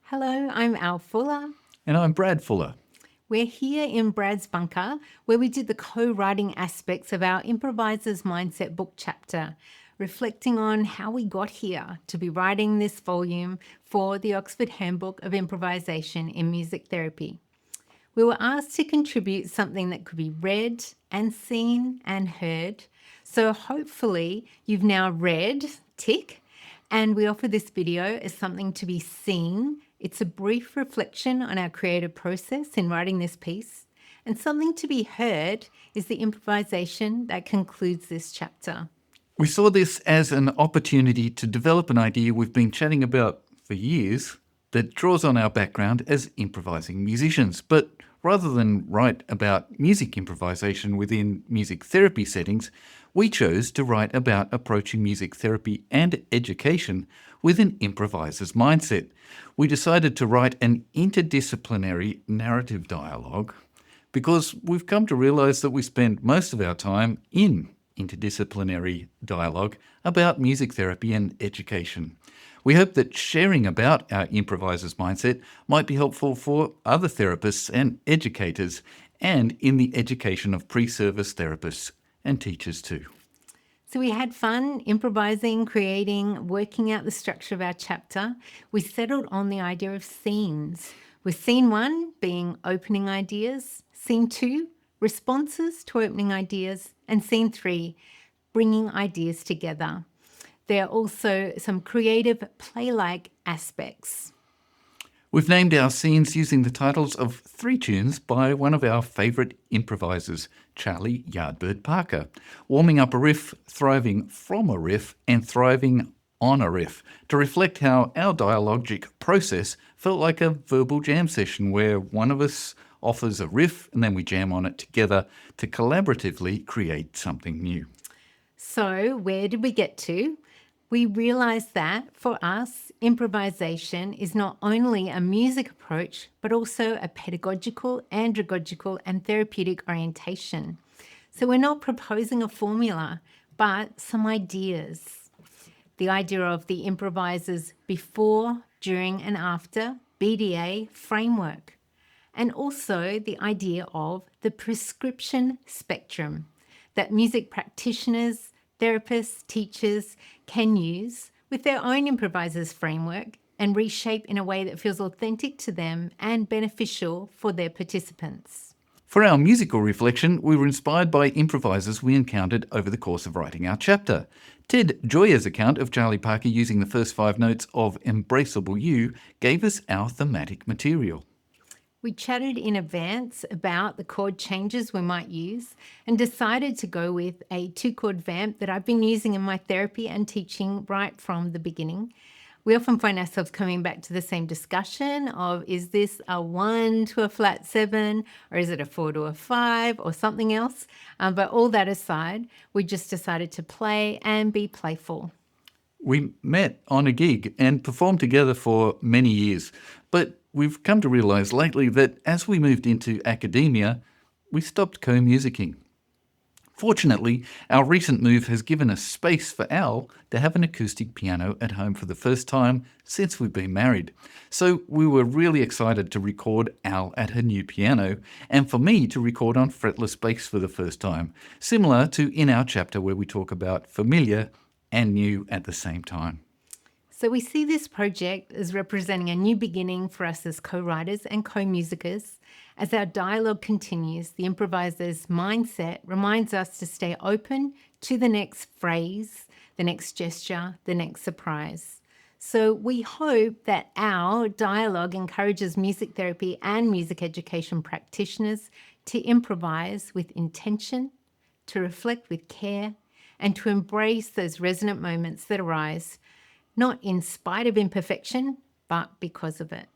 Hello, I'm Al Fuller. And I'm Brad Fuller. We're here in Brad's bunker where we did the co-writing aspects of our Improviser's Mindset book chapter, reflecting on how we got here to be writing this volume for the Oxford Handbook of Improvisation in Music Therapy. We were asked to contribute something that could be read and seen and heard. So hopefully you've now read, tick, and we offer this video as something to be seen. It's a brief reflection on our creative process in writing this piece. And something to be heard is the improvisation that concludes this chapter. We saw this as an opportunity to develop an idea we've been chatting about for years that draws on our background as improvising musicians. But rather than write about music improvisation within music therapy settings, we chose to write about approaching music therapy and education with an improviser's mindset. We decided to write an interdisciplinary narrative dialogue because we've come to realise that we spend most of our time in interdisciplinary dialogue about music therapy and education. We hope that sharing about our improviser's mindset might be helpful for other therapists and educators, and in the education of pre-service therapists and teachers too. So we had fun improvising, creating, working out the structure of our chapter. We settled on the idea of scenes, with scene 1 being opening ideas, scene 2, responses to opening ideas, and scene 3, bringing ideas together. There are also some creative play-like aspects. We've named our scenes using the titles of 3 tunes by one of our favourite improvisers, Charlie Yardbird Parker, warming up a riff, thriving from a riff, and thriving on a riff, to reflect how our dialogic process felt like a verbal jam session where one of us offers a riff and then we jam on it together to collaboratively create something new. So where did we get to? We realised that, for us, improvisation is not only a music approach, but also a pedagogical, andragogical, and therapeutic orientation. So we're not proposing a formula, but some ideas. The idea of the improviser's before, during, and after BDA framework. And also the idea of the prescription spectrum that music practitioners, therapists, teachers can use with their own improviser's framework and reshape in a way that feels authentic to them and beneficial for their participants. For our musical reflection, we were inspired by improvisers we encountered over the course of writing our chapter. Ted Joyer's account of Charlie Parker using the first 5 notes of Embraceable You gave us our thematic material. We chatted in advance about the chord changes we might use and decided to go with a 2-chord vamp that I've been using in my therapy and teaching right from the beginning. We often find ourselves coming back to the same discussion of, is this a 1 to a flat 7, or is it a 4 to a 5 or something else? But all that aside, we just decided to play and be playful. We met on a gig and performed together for many years, but we've come to realise lately that as we moved into academia, we stopped co-musicking. Fortunately, our recent move has given us space for Al to have an acoustic piano at home for the first time since we've been married. So we were really excited to record Al at her new piano, and for me to record on fretless bass for the first time, similar to in our chapter where we talk about familiar and new at the same time. So we see this project as representing a new beginning for us as co-writers and co-musicers. As our dialogue continues, the improviser's mindset reminds us to stay open to the next phrase, the next gesture, the next surprise. So we hope that our dialogue encourages music therapy and music education practitioners to improvise with intention, to reflect with care, and to embrace those resonant moments that arise, not in spite of imperfection, but because of it.